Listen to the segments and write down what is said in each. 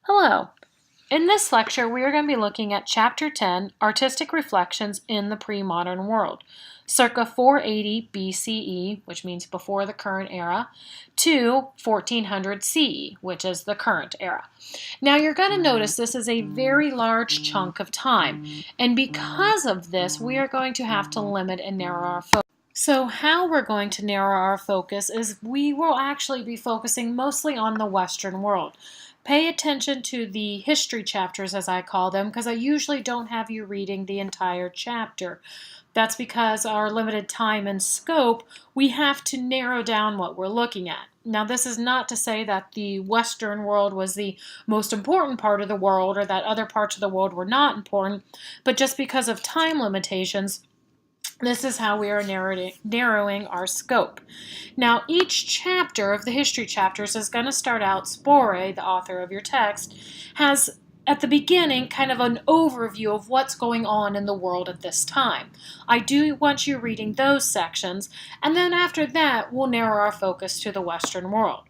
Hello. In this lecture, we are going to be looking at Chapter 10, Artistic Reflections in the Pre-Modern World, circa 480 BCE, which means before the current era, to 1400 CE, which is the current era. Now, you're going to notice this is a very large chunk of time, and because of this, we are going to have to limit and narrow our focus. So how we're going to narrow our focus is we will actually be focusing mostly on the Western world. Pay attention to the history chapters, as I call them, because I usually don't have you reading the entire chapter. That's because our limited time and scope, we have to narrow down what we're looking at. Now, this is not to say that the Western world was the most important part of the world or that other parts of the world were not important, but just because of time limitations, this is how we are narrowing our scope. Now, each chapter of the history chapters is going to start out, Spore, the author of your text, has at the beginning kind of an overview of what's going on in the world at this time. I do want you reading those sections, and then after that, we'll narrow our focus to the Western world.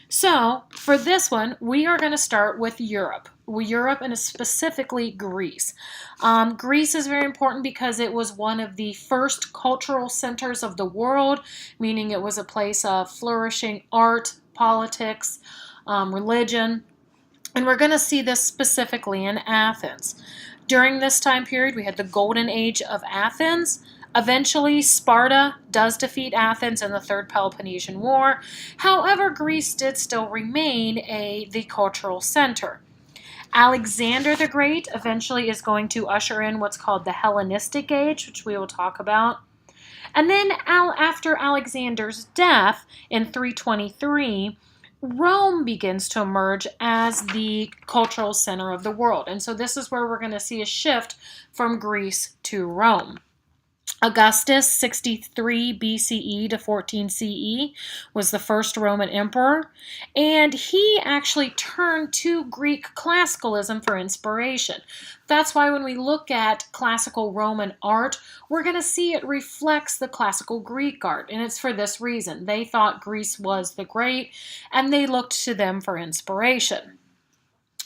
So, for this one, we are going to start with Europe. Europe and specifically Greece. Greece is very important because it was one of the first cultural centers of the world, meaning it was a place of flourishing art, politics, religion, and we're going to see this specifically in Athens. During this time period, we had the Golden Age of Athens. Eventually, Sparta does defeat Athens in the Third Peloponnesian War. However, Greece did still remain the cultural center. Alexander the Great eventually is going to usher in what's called the Hellenistic Age, which we will talk about. And then after Alexander's death in 323, Rome begins to emerge as the cultural center of the world. And so this is where we're going to see a shift from Greece to Rome. Augustus, 63 BCE to 14 CE, was the first Roman emperor, and he actually turned to Greek classicalism for inspiration. That's why when we look at classical Roman art, we're going to see it reflects the classical Greek art, and it's for this reason. They thought Greece was the great, and they looked to them for inspiration.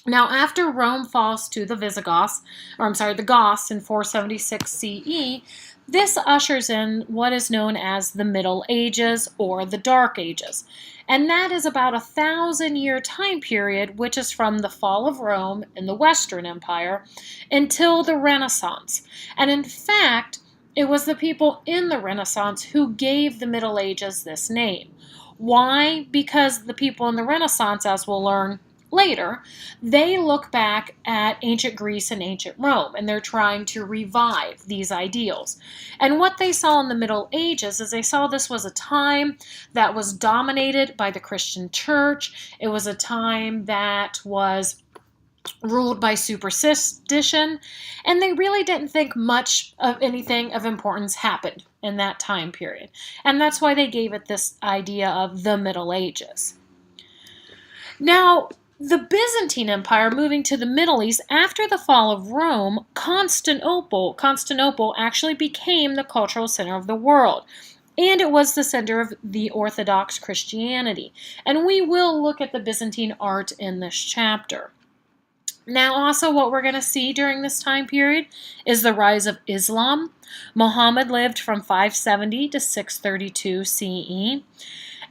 Now, after Rome falls to the the Goths in 476 CE, this ushers in what is known as the Middle Ages or the Dark Ages. And that is about 1,000-year time period, which is from the fall of Rome in the Western Empire until the Renaissance. And in fact, it was the people in the Renaissance who gave the Middle Ages this name. Why? Because the people in the Renaissance, as we'll learn later, they look back at ancient Greece and ancient Rome, and they're trying to revive these ideals. And what they saw in the Middle Ages is they saw this was a time that was dominated by the Christian church. It was a time that was ruled by superstition, and they really didn't think much of anything of importance happened in that time period. And that's why they gave it this idea of the Middle Ages. Now, the Byzantine Empire, moving to the Middle East after the fall of Rome, Constantinople actually became the cultural center of the world. And it was the center of the Orthodox Christianity. And we will look at the Byzantine art in this chapter. Now, also what we're going to see during this time period is the rise of Islam. Muhammad lived from 570 to 632 CE.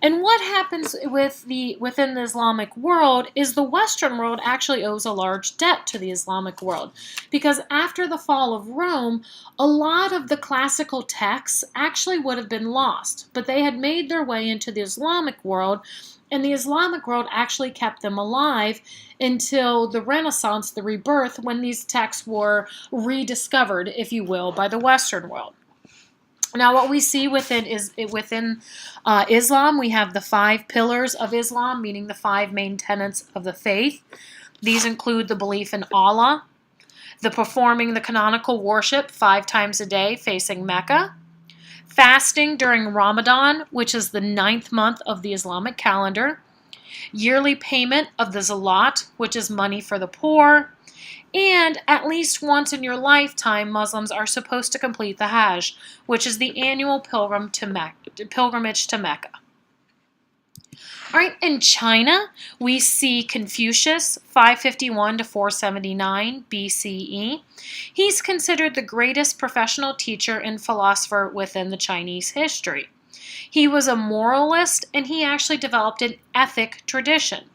And what happens within the Islamic world is the Western world actually owes a large debt to the Islamic world, because after the fall of Rome, a lot of the classical texts actually would have been lost, but they had made their way into the Islamic world, and the Islamic world actually kept them alive until the Renaissance, the rebirth, when these texts were rediscovered, if you will, by the Western world. Now, what we see within Islam, we have the 5 pillars of Islam, meaning the 5 main tenets of the faith. These include the belief in Allah, the performing the canonical worship 5 times a day facing Mecca, fasting during Ramadan, which is the 9th month of the Islamic calendar, yearly payment of the zakat, which is money for the poor, and at least once in your lifetime, Muslims are supposed to complete the Hajj, which is the annual pilgrimage to Mecca. All right, in China, we see Confucius, 551 to 479 BCE. He's considered the greatest professional teacher and philosopher within the Chinese history. He was a moralist, and he actually developed an ethic tradition.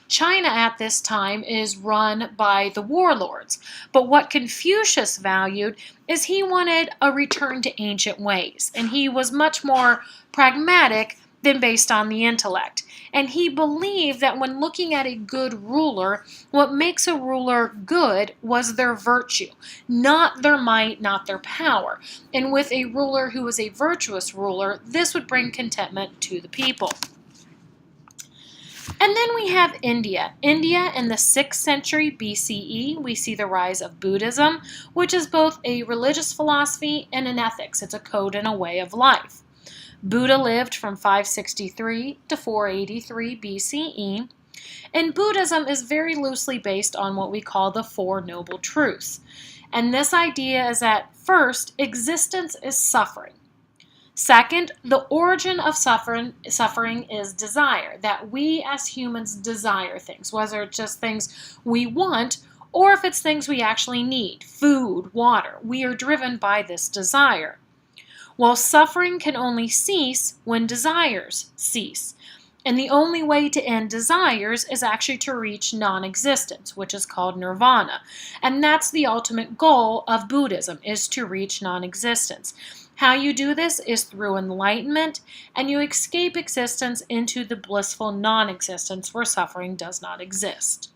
China at this time is run by the warlords, but what Confucius valued is he wanted a return to ancient ways, and he was much more pragmatic than based on the intellect. And he believed that when looking at a good ruler, what makes a ruler good was their virtue, not their might, not their power. And with a ruler who was a virtuous ruler, this would bring contentment to the people. And then we have India. India in the 6th century BCE, we see the rise of Buddhism, which is both a religious philosophy and an ethics. It's a code and a way of life. Buddha lived from 563 to 483 BCE, and Buddhism is very loosely based on what we call the Four Noble Truths. And this idea is that first, existence is suffering. Second, the origin of suffering is desire, that we as humans desire things, whether it's just things we want or if it's things we actually need, food, water. We are driven by this desire. Well, suffering can only cease when desires cease. And the only way to end desires is actually to reach non-existence, which is called nirvana. And that's the ultimate goal of Buddhism, is to reach non-existence. How you do this is through enlightenment, and you escape existence into the blissful non-existence where suffering does not exist.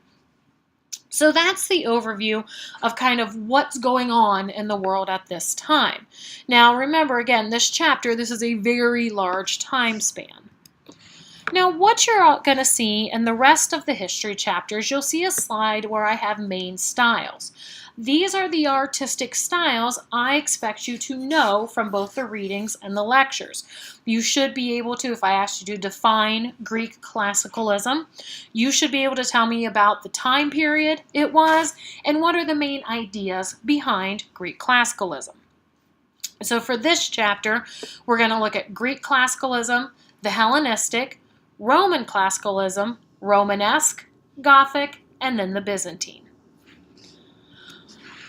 So that's the overview of kind of what's going on in the world at this time. Now remember, again, this chapter, this is a very large time span. Now what you're going to see in the rest of the history chapters, you'll see a slide where I have main styles. These are the artistic styles I expect you to know from both the readings and the lectures. You should be able to, if I asked you to define Greek classicalism, you should be able to tell me about the time period it was and what are the main ideas behind Greek classicalism. So for this chapter, we're going to look at Greek classicalism, the Hellenistic, Roman classicalism, Romanesque, Gothic, and then the Byzantine.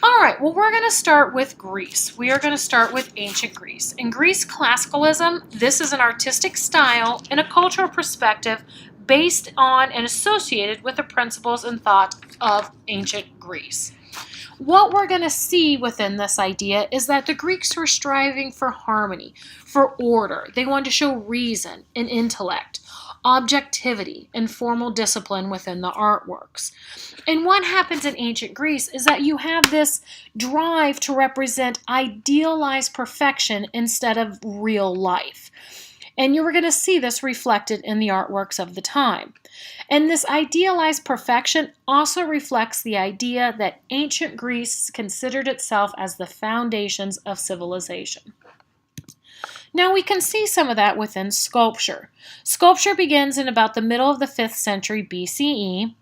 All right, well, we're going to start with Greece. We are going to start with ancient Greece. In Greece classicalism, this is an artistic style and a cultural perspective based on and associated with the principles and thought of ancient Greece. What we're going to see within this idea is that the Greeks were striving for harmony, for order. They wanted to show reason and intellect, objectivity, and formal discipline within the artworks. And what happens in ancient Greece is that you have this drive to represent idealized perfection instead of real life. And you were going to see this reflected in the artworks of the time. And this idealized perfection also reflects the idea that ancient Greece considered itself as the foundations of civilization. Now we can see some of that within sculpture. Sculpture begins in about the middle of the 5th century BCE,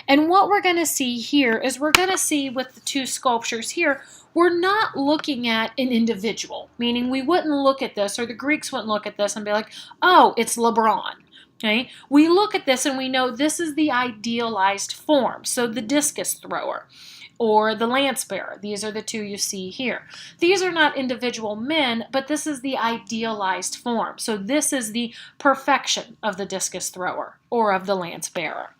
and what we're going to see here is we're going to see with the two sculptures here, we're not looking at an individual, meaning we wouldn't look at this, or the Greeks wouldn't look at this and be like, oh, it's LeBron. Okay? We look at this and we know this is the idealized form, so the discus thrower or the lance bearer. These are the two you see here. These are not individual men, but this is the idealized form. So this is the perfection of the discus thrower or of the lance bearer.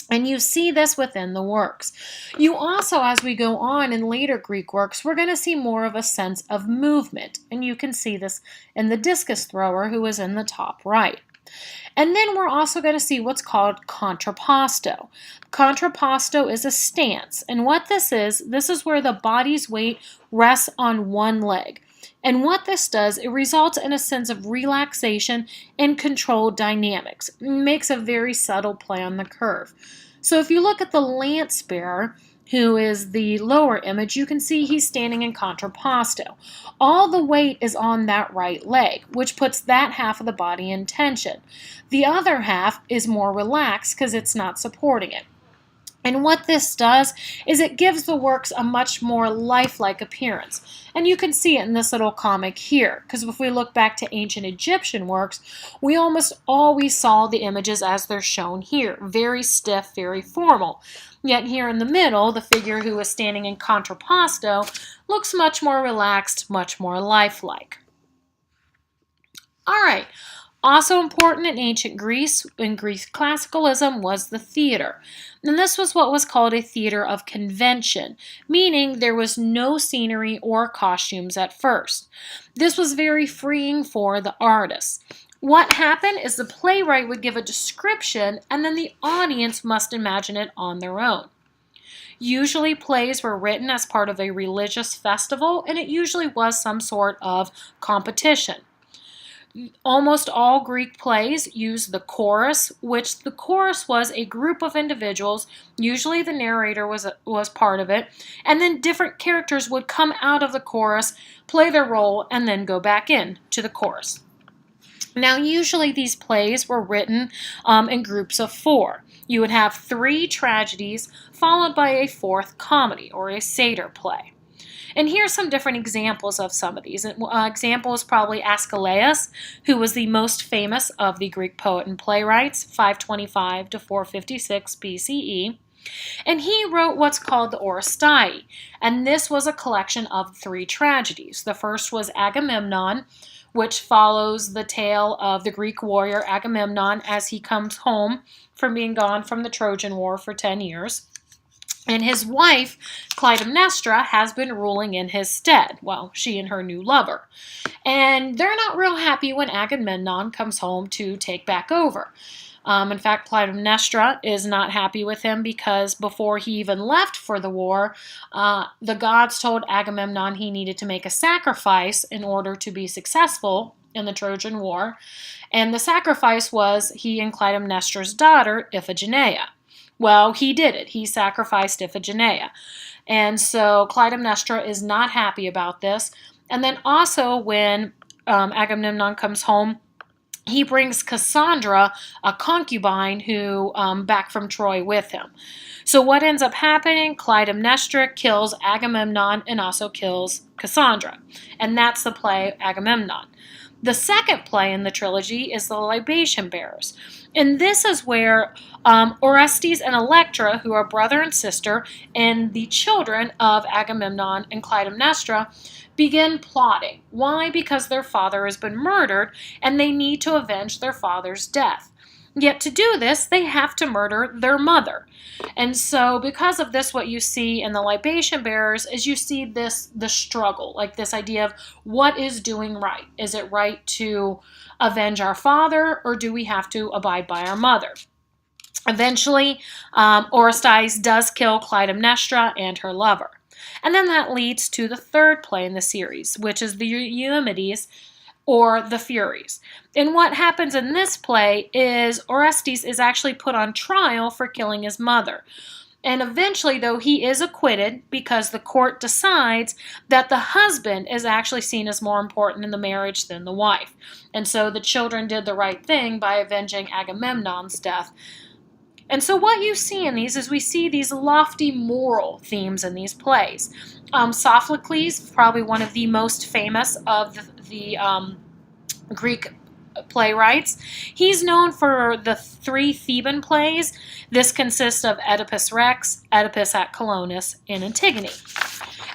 And you see this within the works. You also, as we go on in later Greek works, we're going to see more of a sense of movement. And you can see this in the discus thrower who is in the top right. And then we're also going to see what's called contrapposto. Contrapposto is a stance. And what this is where the body's weight rests on one leg. And what this does, it results in a sense of relaxation and controlled dynamics. It makes a very subtle play on the curve. So if you look at the lance bearer, who is the lower image, you can see he's standing in contrapposto. All the weight is on that right leg, which puts that half of the body in tension. The other half is more relaxed because it's not supporting it. And what this does is it gives the works a much more lifelike appearance. And you can see it in this little comic here, because if we look back to ancient Egyptian works, we almost always saw the images as they're shown here, very stiff, very formal. Yet here in the middle, the figure who is standing in contrapposto looks much more relaxed, much more lifelike. All right. Also important in ancient Greece, in Greek classicalism, was the theater. And this was what was called a theater of convention, meaning there was no scenery or costumes at first. This was very freeing for the artists. What happened is the playwright would give a description, and then the audience must imagine it on their own. Usually plays were written as part of a religious festival, and it usually was some sort of competition. Almost all Greek plays used the chorus, which the chorus was a group of individuals, usually the narrator was part of it, and then different characters would come out of the chorus, play their role, and then go back in to the chorus. Now, usually these plays were written in groups of 4. You would have 3 tragedies followed by a 4th comedy or a satyr play. And here's some different examples of some of these. An example is probably Aeschylus, who was the most famous of the Greek poet and playwrights, 525 to 456 BCE. And he wrote what's called the Oresteia, and this was a collection of 3 tragedies. The first was Agamemnon, which follows the tale of the Greek warrior Agamemnon as he comes home from being gone from the Trojan War for 10 years. And his wife, Clytemnestra, has been ruling in his stead. Well, she and her new lover. And they're not real happy when Agamemnon comes home to take back over. In fact, Clytemnestra is not happy with him because before he even left for the war, the gods told Agamemnon he needed to make a sacrifice in order to be successful in the Trojan War. And the sacrifice was he and Clytemnestra's daughter, Iphigenia. Well, he did it. He sacrificed Iphigenia. And so Clytemnestra is not happy about this. And then also when Agamemnon comes home, he brings Cassandra, a concubine, who back from Troy with him. So what ends up happening? Clytemnestra kills Agamemnon and also kills Cassandra. And that's the play Agamemnon. The second play in the trilogy is The Libation Bearers. And this is where Orestes and Electra, who are brother and sister, and the children of Agamemnon and Clytemnestra, begin plotting. Why? Because their father has been murdered, and they need to avenge their father's death. Yet to do this, they have to murder their mother. And so because of this, what you see in the Libation Bearers is you see the struggle, like this idea of what is doing right. Is it right to avenge our father, or do we have to abide by our mother? Eventually, Orestes does kill Clytemnestra and her lover. And then that leads to the third play in the series, which is the Eumedes, or the Furies. And what happens in this play is Orestes is actually put on trial for killing his mother. And eventually, though, he is acquitted because the court decides that the husband is actually seen as more important in the marriage than the wife. And so the children did the right thing by avenging Agamemnon's death. And so what you see in these is we see these lofty moral themes in these plays. Sophocles, probably one of the most famous of the Greek playwrights. He's known for the 3 Theban plays. This consists of Oedipus Rex, Oedipus at Colonus, and Antigone.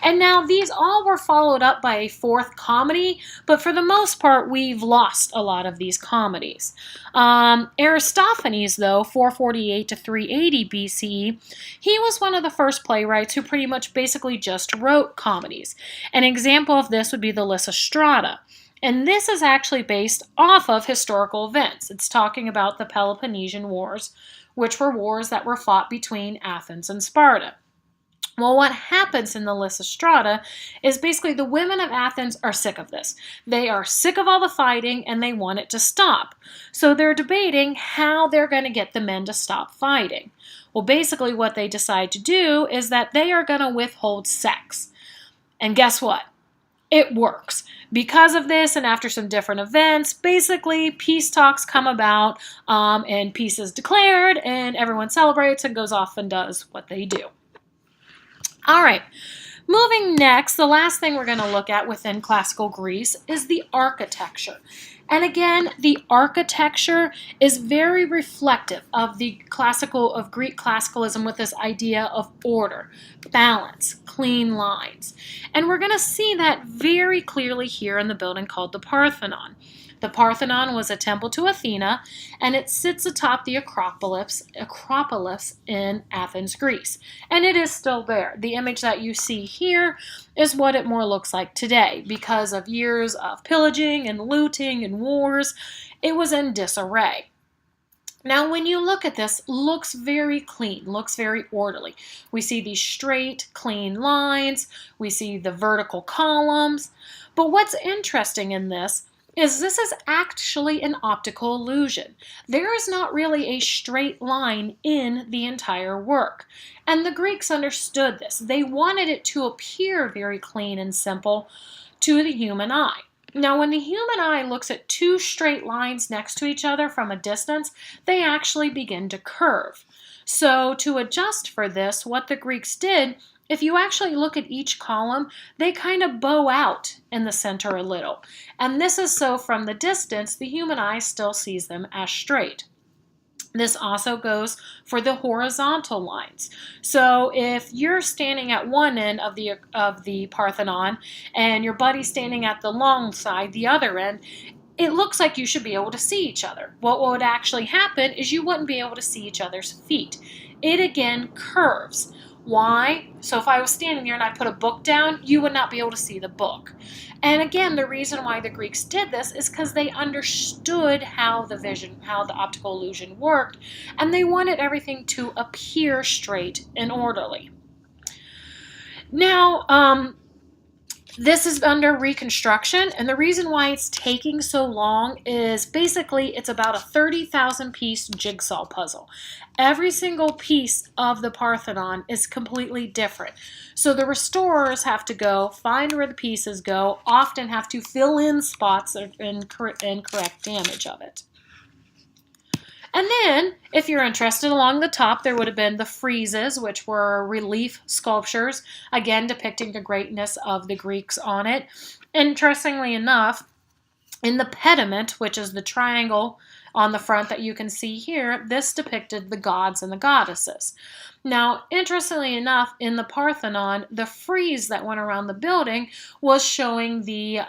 And now these all were followed up by a 4th comedy, but for the most part, we've lost a lot of these comedies. Aristophanes, though, 448 to 380 BCE, he was one of the first playwrights who pretty much basically just wrote comedies. An example of this would be the Lysistrata. And this is actually based off of historical events. It's talking about the Peloponnesian Wars, which were wars that were fought between Athens and Sparta. Well, what happens in the Lysistrata is basically the women of Athens are sick of this. They are sick of all the fighting and they want it to stop. So they're debating how they're going to get the men to stop fighting. Well, basically what they decide to do is that they are going to withhold sex. And guess what? it works. Because of this, and after some different events, basically peace talks come about, and peace is declared, and everyone celebrates and goes off and does what they do. All right. Moving next, the last thing we're going to look at within classical Greece is the architecture. And again, the architecture is very reflective of Greek classicalism, with this idea of order, balance, clean lines. And we're going to see that very clearly here in the building called the Parthenon. The Parthenon was a temple to Athena, and it sits atop the Acropolis in Athens, Greece. And it is still there. The image that you see here is what it more looks like today. Because of years of pillaging and looting and wars, it was in disarray. Now, when you look at this, looks very clean, looks very orderly. We see these straight, clean lines. We see the vertical columns. But what's interesting in this is actually an optical illusion. There is not really a straight line in the entire work. And the Greeks understood this. They wanted it to appear very clean and simple to the human eye. Now, when the human eye looks at two straight lines next to each other from a distance, they actually begin to curve. So to adjust for this, what the Greeks did, if you actually look at each column, they kind of bow out in the center a little. And this is so from the distance, the human eye still sees them as straight. This also goes for the horizontal lines. So if you're standing at one end of the Parthenon and your buddy's standing at the long side, the other end, it looks like you should be able to see each other. What would actually happen is you wouldn't be able to see each other's feet. It again curves. Why? So if I was standing there and I put a book down, you would not be able to see the book. And again, the reason why the Greeks did this is because they understood how the optical illusion worked, and they wanted everything to appear straight and orderly. Now, this is under reconstruction, and the reason why it's taking so long is basically it's about a 30,000 piece jigsaw puzzle. Every single piece of the Parthenon is completely different. So the restorers have to go find where the pieces go, often have to fill in spots and correct damage of it. And then, if you're interested, along the top, there would have been the friezes, which were relief sculptures, again depicting the greatness of the Greeks on it. Interestingly enough, in the pediment, which is the triangle on the front that you can see here, this depicted the gods and the goddesses. Now, interestingly enough, in the Parthenon, the frieze that went around the building was showing the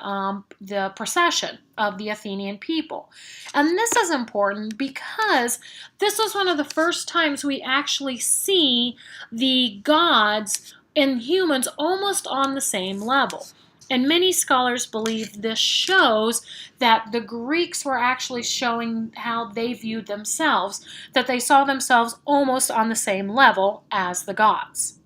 procession of the Athenian people. And this is important because this was one of the first times we actually see the gods and humans almost on the same level. And many scholars believe this shows that the Greeks were actually showing how they viewed themselves, that they saw themselves almost on the same level as the gods.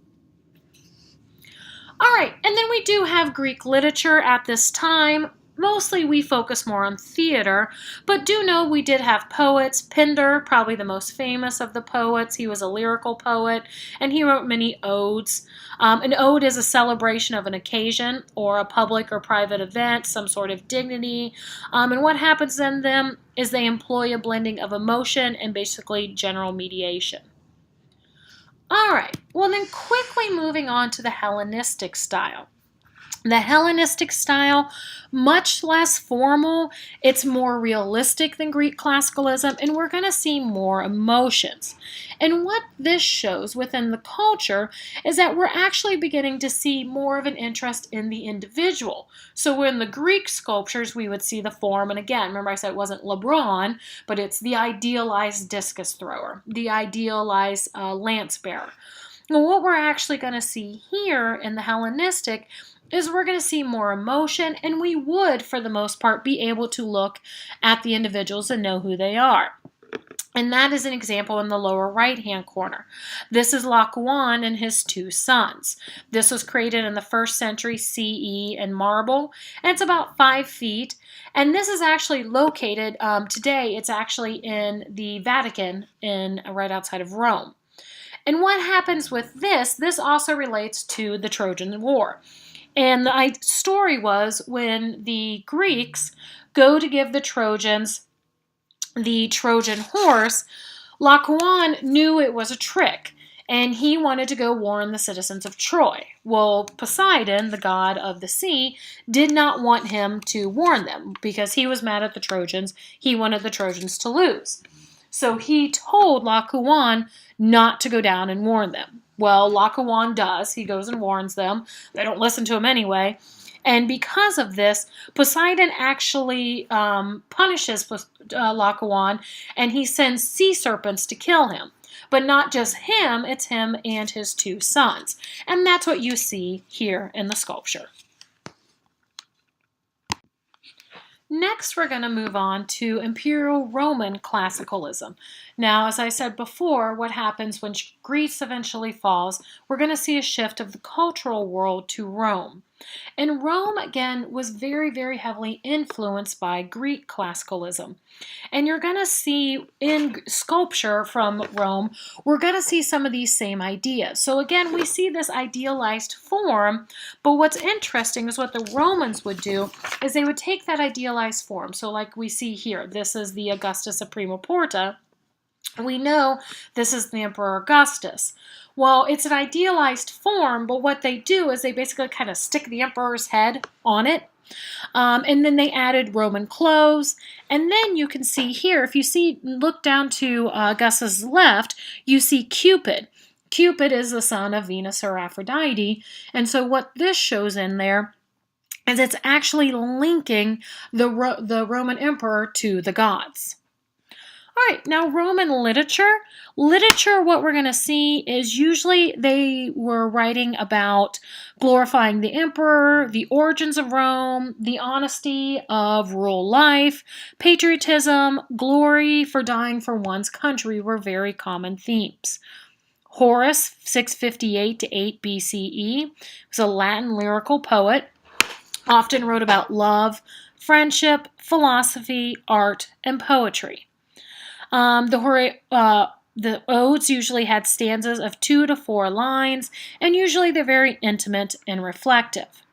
All right, and then we do have Greek literature at this time. Mostly we focus more on theater, but do know we did have poets. Pindar, probably the most famous of the poets. He was a lyrical poet, and he wrote many odes. An ode is a celebration of an occasion or a public or private event, some sort of dignity. And what happens in them is they employ a blending of emotion and basically general mediation. All right, well then quickly moving on to the Hellenistic style. The Hellenistic style, much less formal, it's more realistic than Greek classicalism, and we're going to see more emotions. And what this shows within the culture is that we're actually beginning to see more of an interest in the individual. So in the Greek sculptures, we would see the form, and again, remember I said it wasn't LeBron, but it's the idealized discus thrower, the idealized lance bearer. Now, what we're actually going to see here in the Hellenistic is we're going to see more emotion, and we would, for the most part, be able to look at the individuals and know who they are. And that is an example in the lower right-hand corner. This is Laocoon and his two sons. This was created in the 1st century CE in marble, and it's about 5 feet. And this is actually located, today it's actually in the Vatican right outside of Rome. And what happens with this also relates to the Trojan War. And the story was when the Greeks go to give the Trojans the Trojan horse, Laocoon knew it was a trick, and he wanted to go warn the citizens of Troy. Well, Poseidon, the god of the sea, did not want him to warn them because he was mad at the Trojans. He wanted the Trojans to lose. So he told Laocoon not to go down and warn them. Well, Laocoon does. He goes and warns them. They don't listen to him anyway. And because of this, Poseidon actually punishes Laocoon, and he sends sea serpents to kill him. But not just him, it's him and his 2 sons. And that's what you see here in the sculpture. Next, we're going to move on to Imperial Roman classicalism. Now, as I said before, what happens when Greece eventually falls, we're going to see a shift of the cultural world to Rome. And Rome, again, was very, very heavily influenced by Greek classicalism. And you're going to see in sculpture from Rome, we're going to see some of these same ideas. So again, we see this idealized form, but what's interesting is what the Romans would do is they would take that idealized form. So like we see here, this is the Augustus of Prima Porta. We know this is the Emperor Augustus. Well, it's an idealized form, but what they do is they basically kind of stick the emperor's head on it. And then they added Roman clothes. And then you can see here, if you look down to Augustus' left, you see Cupid. Cupid is the son of Venus or Aphrodite. And so what this shows in there is it's actually linking the Roman emperor to the gods. All right, now Roman literature. Literature, what we're going to see is usually they were writing about glorifying the emperor, the origins of Rome, the honesty of rural life, patriotism, glory for dying for one's country were very common themes. Horace, 658 to 8 BCE, was a Latin lyrical poet, often wrote about love, friendship, philosophy, art, and poetry. The odes usually had stanzas of 2 to 4 lines, and usually they're very intimate and reflective.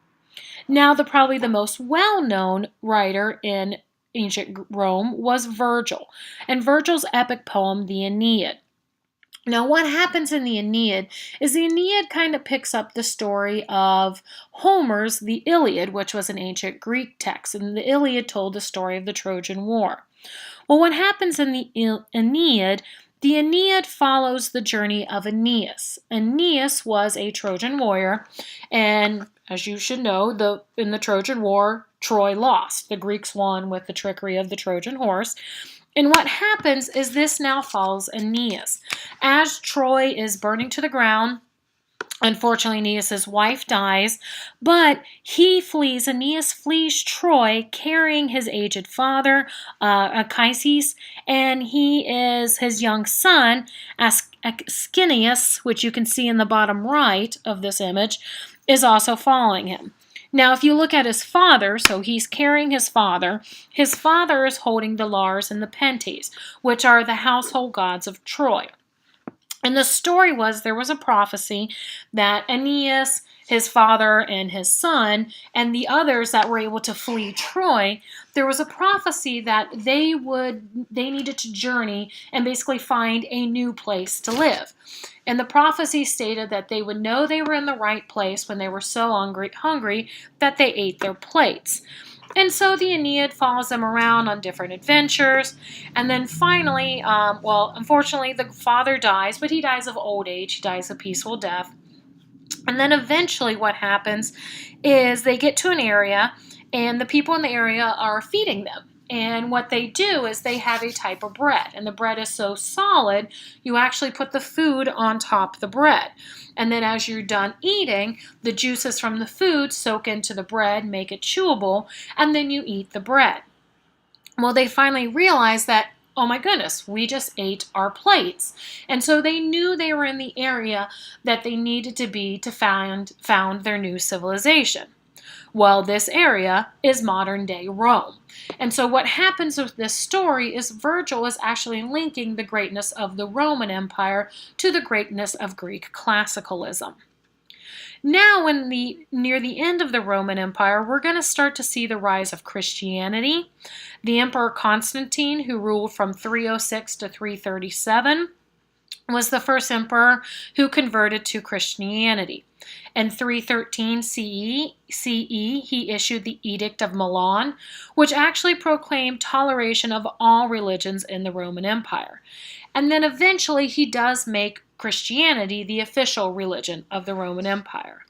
Now, probably the most well-known writer in ancient Rome was Virgil, and Virgil's epic poem, the Aeneid. Now, what happens in the Aeneid is the Aeneid kind of picks up the story of Homer's The Iliad, which was an ancient Greek text, and the Iliad told the story of the Trojan War. Well, what happens in the Aeneid follows the journey of Aeneas. Aeneas was a Trojan warrior, and as you should know, in the Trojan War, Troy lost. The Greeks won with the trickery of the Trojan horse. And what happens is this now follows Aeneas. As Troy is burning to the ground, unfortunately, Aeneas' wife dies, but Aeneas flees Troy carrying his aged father, Anchises, and his young son, Ascanius, which you can see in the bottom right of this image, is also following him. Now, if you look at his father, so he's carrying his father is holding the Lars and the Pentes, which are the household gods of Troy. And the story was there was a prophecy that Aeneas, his father, and his son, and the others that were able to flee Troy, there was a prophecy that they needed to journey and basically find a new place to live. And the prophecy stated that they would know they were in the right place when they were so hungry that they ate their plates. And so the Aeneid follows them around on different adventures. And then finally, unfortunately, the father dies, but he dies of old age. He dies a peaceful death. And then eventually what happens is they get to an area, and the people in the area are feeding them. And what they do is they have a type of bread. And the bread is so solid, you actually put the food on top of the bread. And then as you're done eating, the juices from the food soak into the bread, make it chewable, and then you eat the bread. Well, they finally realize that, oh my goodness, we just ate our plates. And so they knew they were in the area that they needed to be to found their new civilization. Well, this area is modern-day Rome. And so what happens with this story is Virgil is actually linking the greatness of the Roman Empire to the greatness of Greek classicalism. Now, near the end of the Roman Empire, we're going to start to see the rise of Christianity. The Emperor Constantine, who ruled from 306 to 337, was the first emperor who converted to Christianity. In 313 CE, he issued the Edict of Milan, which actually proclaimed toleration of all religions in the Roman Empire. And then eventually he does make Christianity the official religion of the Roman Empire.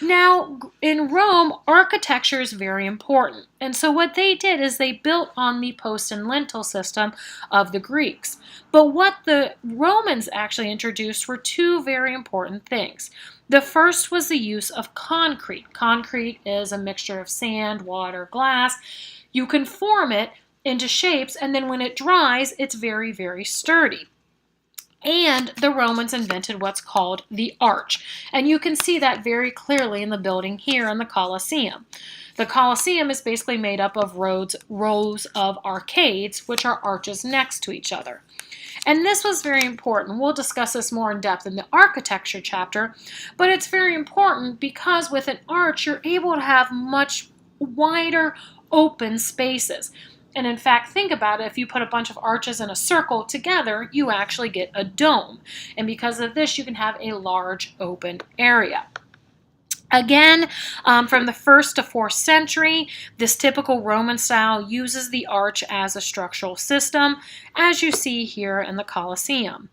Now, in Rome, architecture is very important. And so what they did is they built on the post and lintel system of the Greeks. But what the Romans actually introduced were two very important things. The first was the use of concrete. Concrete is a mixture of sand, water, glass. You can form it into shapes, and then when it dries, it's very, very sturdy. And the Romans invented what's called the arch. And you can see that very clearly in the building here in the Colosseum. The Colosseum is basically made up of rows of arcades, which are arches next to each other. And this was very important. We'll discuss this more in depth in the architecture chapter, but it's very important because with an arch, you're able to have much wider open spaces. And in fact, think about it, if you put a bunch of arches in a circle together, you actually get a dome. And because of this, you can have a large open area. Again, from the 1st to 4th century, this typical Roman style uses the arch as a structural system, as you see here in the Colosseum.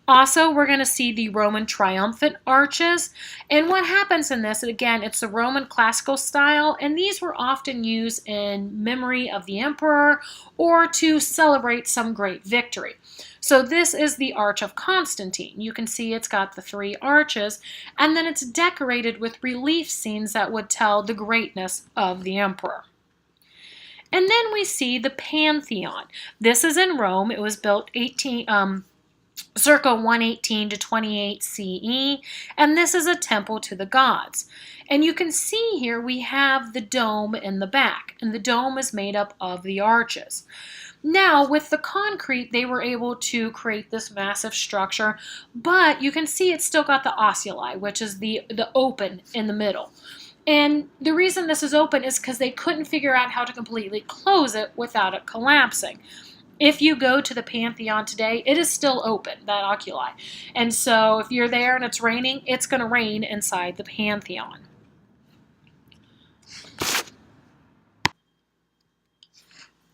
Also, we're going to see the Roman triumphant arches. And what happens in this, again, it's the Roman classical style, and these were often used in memory of the emperor or to celebrate some great victory. So this is the Arch of Constantine. You can see it's got the 3 arches, and then it's decorated with relief scenes that would tell the greatness of the emperor. And then we see the Pantheon. This is in Rome. It was built circa 118 to 28 CE, and this is a temple to the gods. And you can see here we have the dome in the back, and the dome is made up of the arches. Now, with the concrete, they were able to create this massive structure, but you can see it's still got the osuli, which is the open in the middle. And the reason this is open is because they couldn't figure out how to completely close it without it collapsing. If you go to the Pantheon today, it is still open, that oculi. And so if you're there and it's raining, it's going to rain inside the Pantheon.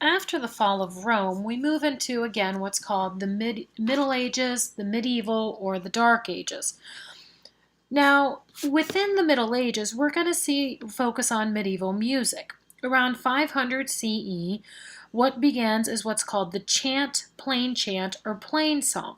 After the fall of Rome, we move into, again, what's called the Middle Ages, the Medieval, or the Dark Ages. Now, within the Middle Ages, we're going to focus on medieval music. Around 500 CE, what begins is what's called the chant, plain chant, or plain song.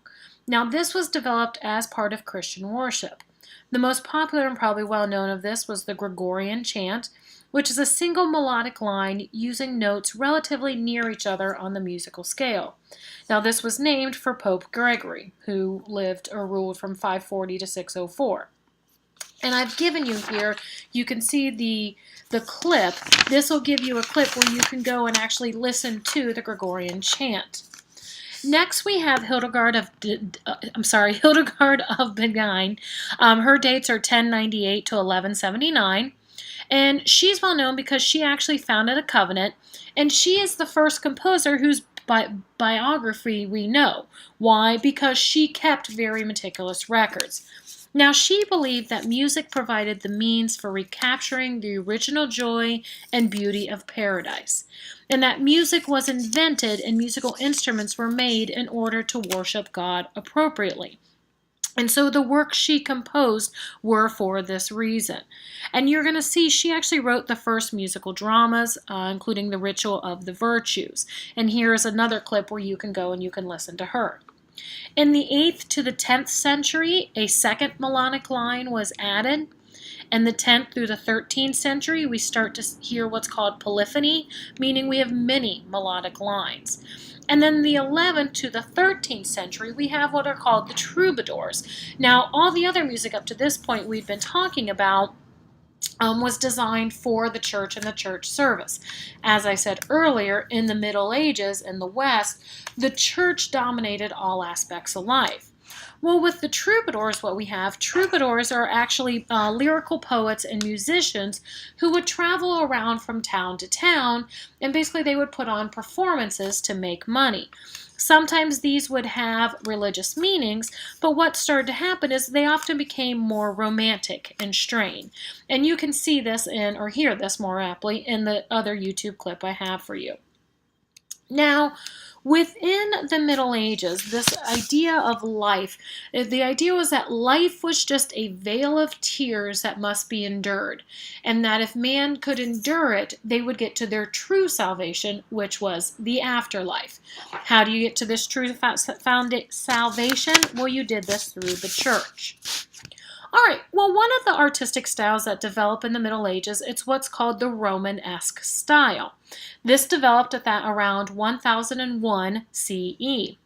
Now, this was developed as part of Christian worship. The most popular and probably well known of this was the Gregorian chant, which is a single melodic line using notes relatively near each other on the musical scale. Now, this was named for Pope Gregory, who lived or ruled from 540 to 604. And I've given you here, you can see the clip. This will give you a clip where you can go and actually listen to the Gregorian chant. Next, we have Hildegard of Bingen. Her dates are 1098 to 1179. And she's well known because she actually founded a convent, and she is the first composer whose biography we know. Why? Because she kept very meticulous records. Now, she believed that music provided the means for recapturing the original joy and beauty of paradise, and that music was invented and musical instruments were made in order to worship God appropriately. And so the works she composed were for this reason. And you're going to see she actually wrote the first musical dramas, including The Ritual of the Virtues. And here is another clip where you can go and you can listen to her. In the 8th to the 10th century, a second melodic line was added. In the 10th through the 13th century, we start to hear what's called polyphony, meaning we have many melodic lines. And then the 11th to the 13th century, we have what are called the troubadours. Now, all the other music up to this point we've been talking about was designed for the church and the church service. As I said earlier, in the Middle Ages in the West, the church dominated all aspects of life. Well, with the troubadours, what we have, troubadours are actually lyrical poets and musicians who would travel around from town to town, and basically they would put on performances to make money. Sometimes these would have religious meanings, but what started to happen is they often became more romantic in strain. And you can see this or hear this more aptly in the other YouTube clip I have for you. Now, within the Middle Ages, this idea of life, the idea was that life was just a veil of tears that must be endured, and that if man could endure it, they would get to their true salvation, which was the afterlife. How do you get to this true salvation? Well, you did this through the church. All right, well, one of the artistic styles that develop in the Middle Ages, it's what's called the Romanesque style. This developed at around 1001 CE.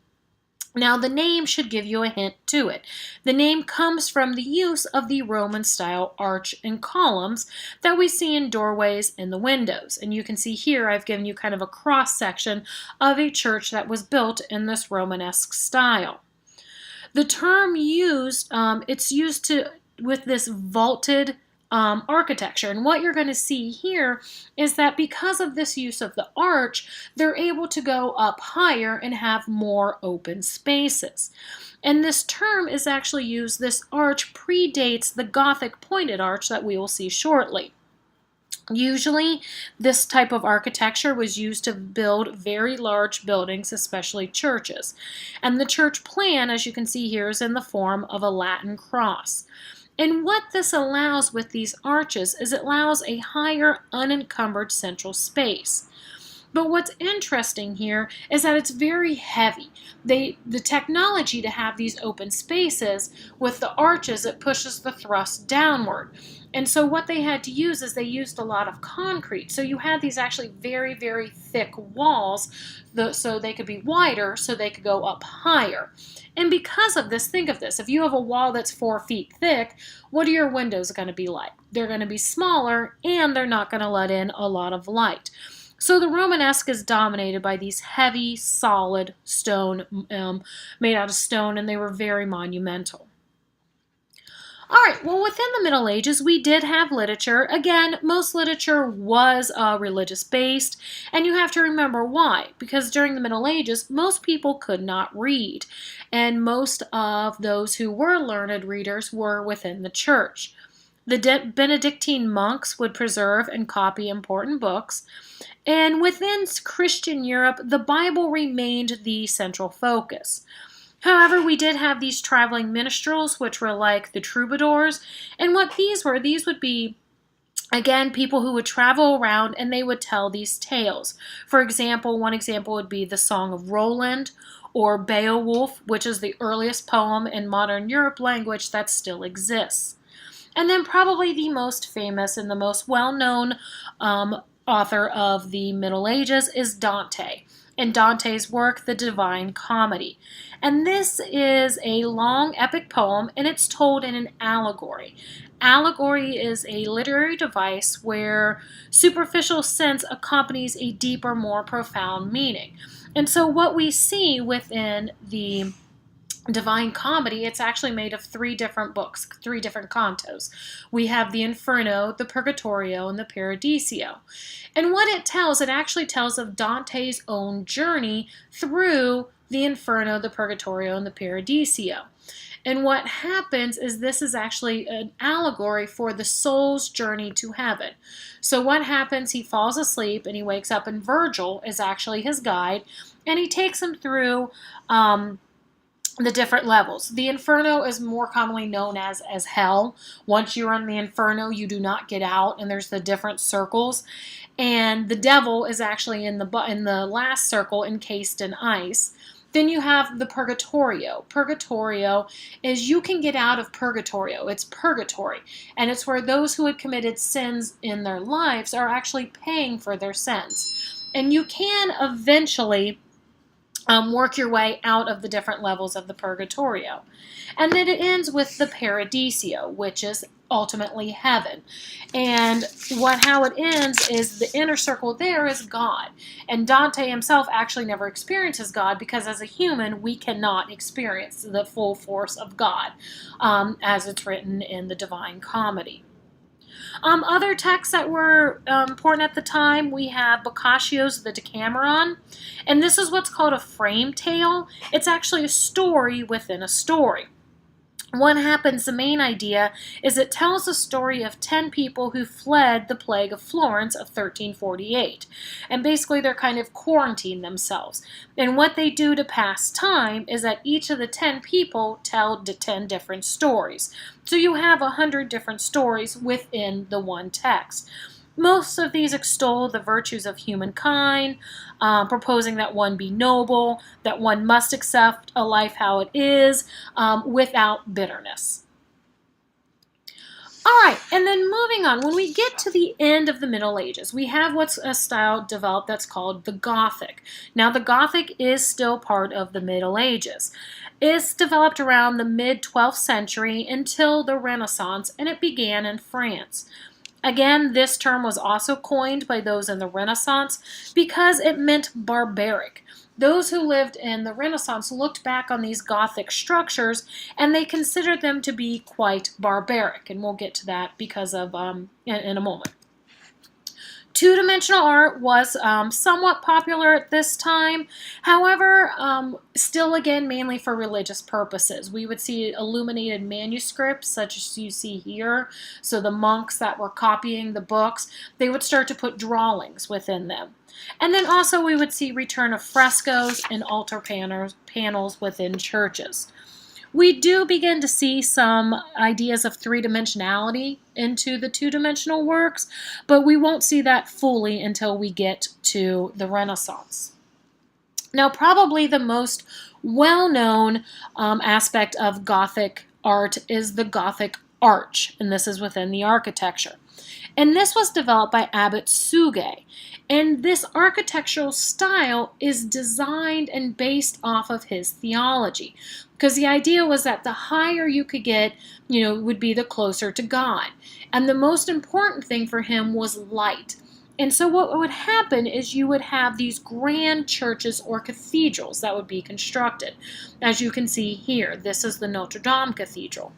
Now, the name should give you a hint to it. The name comes from the use of the Roman-style arch and columns that we see in doorways and the windows. And you can see here I've given you kind of a cross-section of a church that was built in this Romanesque style. The term used, it's used with this vaulted architecture. And what you're going to see here is that because of this use of the arch, they're able to go up higher and have more open spaces. And this term is actually used, this arch predates the Gothic pointed arch that we will see shortly. Usually, this type of architecture was used to build very large buildings, especially churches. And the church plan, as you can see here, is in the form of a Latin cross. And what this allows with these arches is it allows a higher, unencumbered central space. But what's interesting here is that it's very heavy. The technology to have these open spaces with the arches, it pushes the thrust downward. And so what they had to use is they used a lot of concrete. So you had these actually very, very thick walls so they could be wider, so they could go up higher. And because of this, think of this. If you have a wall that's 4 feet thick, what are your windows going to be like? They're going to be smaller, and they're not going to let in a lot of light. So the Romanesque is dominated by these heavy, solid stone, made out of stone, and they were very monumental. All right, well, within the Middle Ages, we did have literature. Again, most literature was religious-based, and you have to remember why. Because during the Middle Ages, most people could not read, and most of those who were learned readers were within the church. The Benedictine monks would preserve and copy important books, and within Christian Europe, the Bible remained the central focus. However, we did have these traveling minstrels, which were like the troubadours, and what these would be, again, people who would travel around and they would tell these tales. For example, one example would be the Song of Roland, or Beowulf, which is the earliest poem in modern Europe language that still exists. And then probably the most famous and the most well-known author of the Middle Ages is Dante. In Dante's work, The Divine Comedy. And this is a long epic poem, and it's told in an allegory. Allegory is a literary device where superficial sense accompanies a deeper, more profound meaning. And so what we see within the Divine Comedy, it's actually made of 3 different books, 3 different cantos. We have the Inferno, the Purgatorio, and the Paradiso. And what it actually tells of Dante's own journey through the Inferno, the Purgatorio, and the Paradiso. And what happens is this is actually an allegory for the soul's journey to heaven. So what happens, he falls asleep and he wakes up, and Virgil is actually his guide, and he takes him through the different levels. The Inferno is more commonly known as hell. Once you're in the Inferno, you do not get out, and there's the different circles. And the devil is actually in the last circle, encased in ice. Then you have the Purgatorio. Purgatorio is you can get out of Purgatorio. It's purgatory. And it's where those who had committed sins in their lives are actually paying for their sins. And you can eventually work your way out of the different levels of the Purgatorio. And then it ends with the Paradiso, which is ultimately heaven. And how it ends is the inner circle there is God. And Dante himself actually never experiences God because as a human, we cannot experience the full force of God as it's written in the Divine Comedy. Other texts that were important at the time, we have Boccaccio's The Decameron, and this is what's called a frame tale. It's actually a story within a story. What happens, the main idea, is it tells the story of 10 people who fled the plague of Florence of 1348. And basically they're kind of quarantined themselves. And what they do to pass time is that each of the 10 people tell 10 different stories. So you have 100 different stories within the one text. Most of these extol the virtues of humankind, proposing that one be noble, that one must accept a life how it is, without bitterness. All right, and then moving on, when we get to the end of the Middle Ages, we have what's a style developed that's called the Gothic. Now, the Gothic is still part of the Middle Ages. It's developed around the mid-12th century until the Renaissance, and it began in France. Again, this term was also coined by those in the Renaissance because it meant barbaric. Those who lived in the Renaissance looked back on these Gothic structures and they considered them to be quite barbaric, and we'll get to that because of in a moment. Two-dimensional art was somewhat popular at this time. However, still again mainly for religious purposes. We would see illuminated manuscripts such as you see here. So the monks that were copying the books, they would start to put drawings within them. And then also we would see return of frescoes and altar panels within churches. We do begin to see some ideas of three-dimensionality into the two-dimensional works, but we won't see that fully until we get to the Renaissance. Now, probably the most well-known aspect of Gothic art is the Gothic arch, and this is within the architecture. And this was developed by Abbot Suger. And this architectural style is designed and based off of his theology. Because the idea was that the higher you could get, would be the closer to God. And the most important thing for him was light. And so what would happen is you would have these grand churches or cathedrals that would be constructed. As you can see here, this is the Notre Dame Cathedral.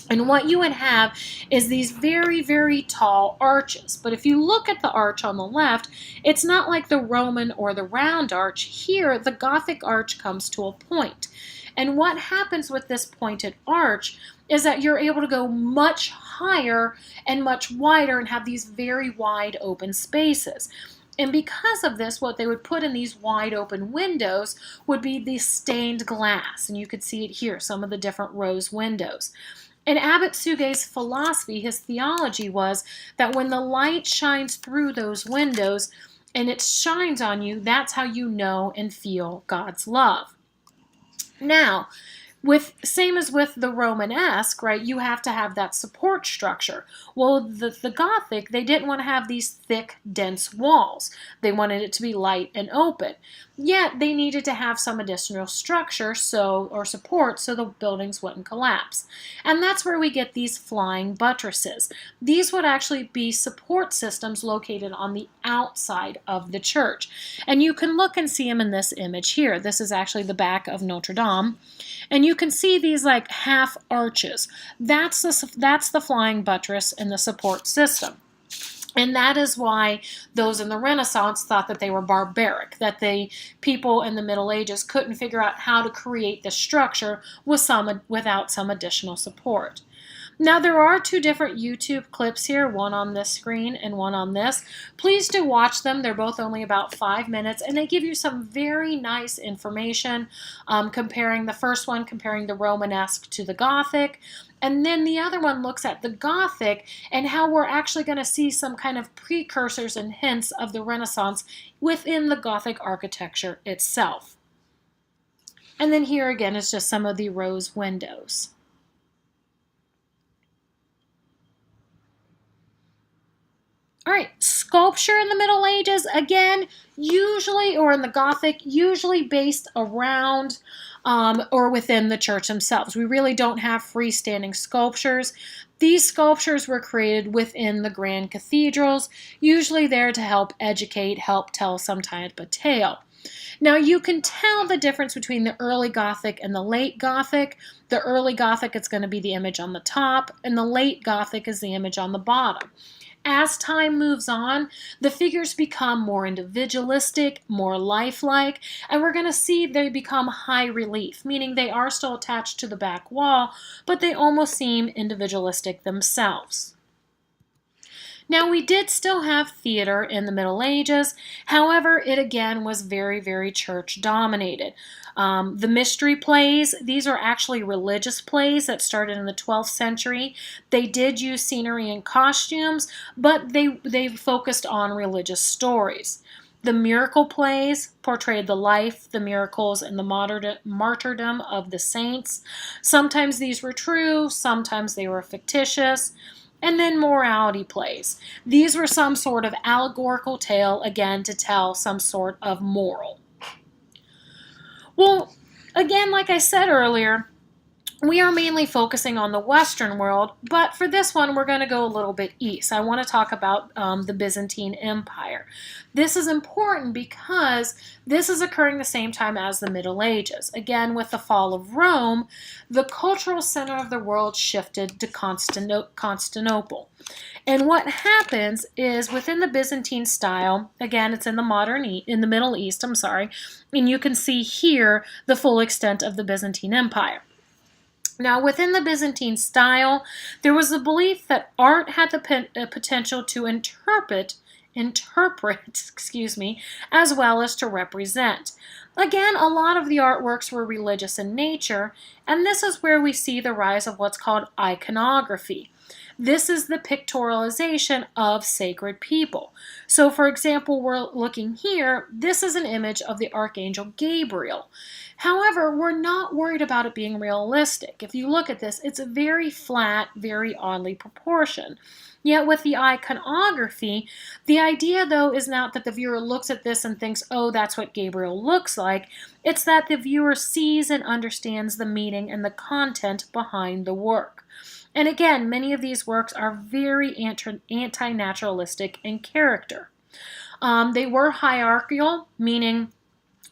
And what you would have is these very, very tall arches. But if you look at the arch on the left, it's not like the Roman or the round arch. Here, the Gothic arch comes to a point. And what happens with this pointed arch is that you're able to go much higher and much wider and have these very wide open spaces. And because of this, what they would put in these wide open windows would be the stained glass. And you could see it here, some of the different rose windows. And Abbot Suger's philosophy, his theology was that when the light shines through those windows and it shines on you, that's how you know and feel God's love. Now, same as with the Romanesque, right, you have to have that support structure. Well, the Gothic, they didn't want to have these thick, dense walls. They wanted it to be light and open. Yet, they needed to have some additional structure or support so the buildings wouldn't collapse. And that's where we get these flying buttresses. These would actually be support systems located on the outside of the church. And you can look and see them in this image here. This is actually the back of Notre Dame. And you can see these like half arches. That's the flying buttress in the support system. And that is why those in the Renaissance thought that they were barbaric, that the people in the Middle Ages couldn't figure out how to create the structure without some additional support. Now, there are two different YouTube clips here, one on this screen and one on this. Please do watch them. They're both only about 5 minutes, and they give you some very nice information, comparing the Romanesque to the Gothic. And then the other one looks at the Gothic and how we're actually going to see some kind of precursors and hints of the Renaissance within the Gothic architecture itself. And then here again is just some of the rose windows. All right, sculpture in the Middle Ages, again, usually, or in the Gothic, usually based around or within the church themselves. We really don't have freestanding sculptures. These sculptures were created within the grand cathedrals, usually there to help educate, help tell some type of tale. Now you can tell the difference between the early Gothic and the late Gothic. The early Gothic, it's going to be the image on the top, and the late Gothic is the image on the bottom. As time moves on, the figures become more individualistic, more lifelike, and we're going to see they become high relief, meaning they are still attached to the back wall, but they almost seem individualistic themselves. Now, we did still have theater in the Middle Ages. However, it again was very, very church dominated. The mystery plays, these are actually religious plays that started in the 12th century. They did use scenery and costumes, but they focused on religious stories. The miracle plays portrayed the life, the miracles, and the martyrdom of the saints. Sometimes these were true, sometimes they were fictitious. And then morality plays. These were some sort of allegorical tale, again, to tell some sort of moral. Well, again, like I said earlier, we are mainly focusing on the Western world, but for this one, we're going to go a little bit east. I want to talk about the Byzantine Empire. This is important because this is occurring the same time as the Middle Ages. Again, with the fall of Rome, the cultural center of the world shifted to Constantinople. And what happens is within the Byzantine style, again, it's in the Middle East, and you can see here the full extent of the Byzantine Empire. Now, within the Byzantine style, there was a belief that art had the potential to interpret, as well as to represent. Again, a lot of the artworks were religious in nature, and this is where we see the rise of what's called iconography. This is the pictorialization of sacred people. So, for example, we're looking here, this is an image of the Archangel Gabriel. However, we're not worried about it being realistic. If you look at this, it's a very flat, very oddly proportioned. Yet with the iconography, the idea, though, is not that the viewer looks at this and thinks, oh, that's what Gabriel looks like. It's that the viewer sees and understands the meaning and the content behind the work. And again, many of these works are very anti-naturalistic in character. They were hierarchical, meaning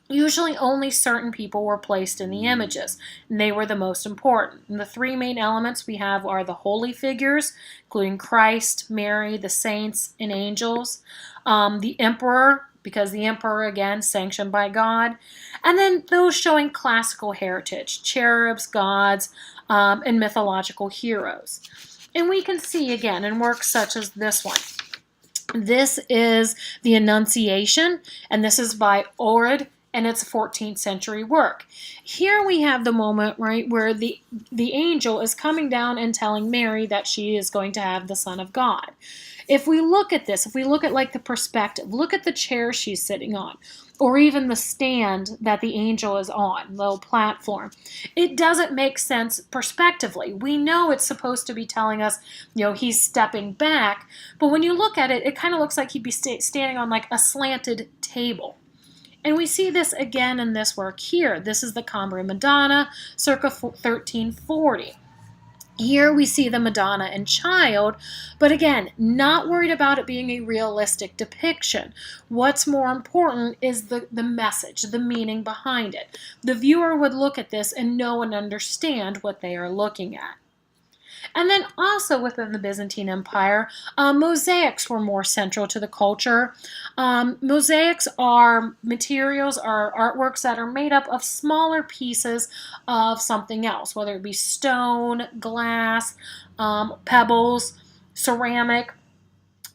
usually only certain people were placed in the images, and they were the most important. And the three main elements we have are the holy figures, including Christ, Mary, the saints, and angels, the emperor, because the emperor, again, sanctioned by God, and then those showing classical heritage, cherubs, gods, and mythological heroes. And we can see, again, in works such as this one. This is the Annunciation, and this is by Orid, and it's a 14th century work. Here we have the moment, right, where the angel is coming down and telling Mary that she is going to have the Son of God. If we look at this, if we look at like the perspective, look at the chair she's sitting on, or even the stand that the angel is on, the little platform. It doesn't make sense perspectively. We know it's supposed to be telling us, he's stepping back, but when you look at it, it kind of looks like he'd be standing on like a slanted table. And we see this again in this work here. This is the Cambrian Madonna, circa 1340. Here we see the Madonna and Child, but again, not worried about it being a realistic depiction. What's more important is the message, the meaning behind it. The viewer would look at this and know and understand what they are looking at. And then also within the Byzantine Empire, mosaics were more central to the culture. Mosaics are materials, are artworks that are made up of smaller pieces of something else, whether it be stone, glass, pebbles, ceramic.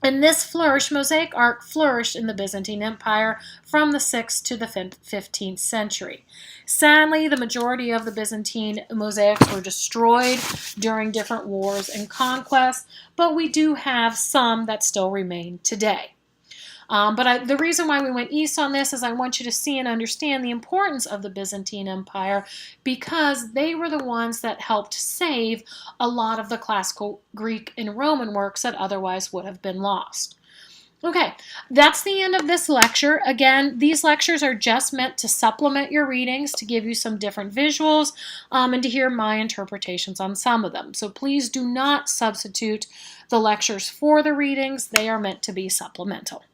And this mosaic art flourished in the Byzantine Empire from the 6th to the 15th century. Sadly, the majority of the Byzantine mosaics were destroyed during different wars and conquests, but we do have some that still remain today. The reason why we went east on this is I want you to see and understand the importance of the Byzantine Empire, because they were the ones that helped save a lot of the classical Greek and Roman works that otherwise would have been lost. Okay, that's the end of this lecture. Again, these lectures are just meant to supplement your readings, to give you some different visuals, and to hear my interpretations on some of them. So please do not substitute the lectures for the readings. They are meant to be supplemental.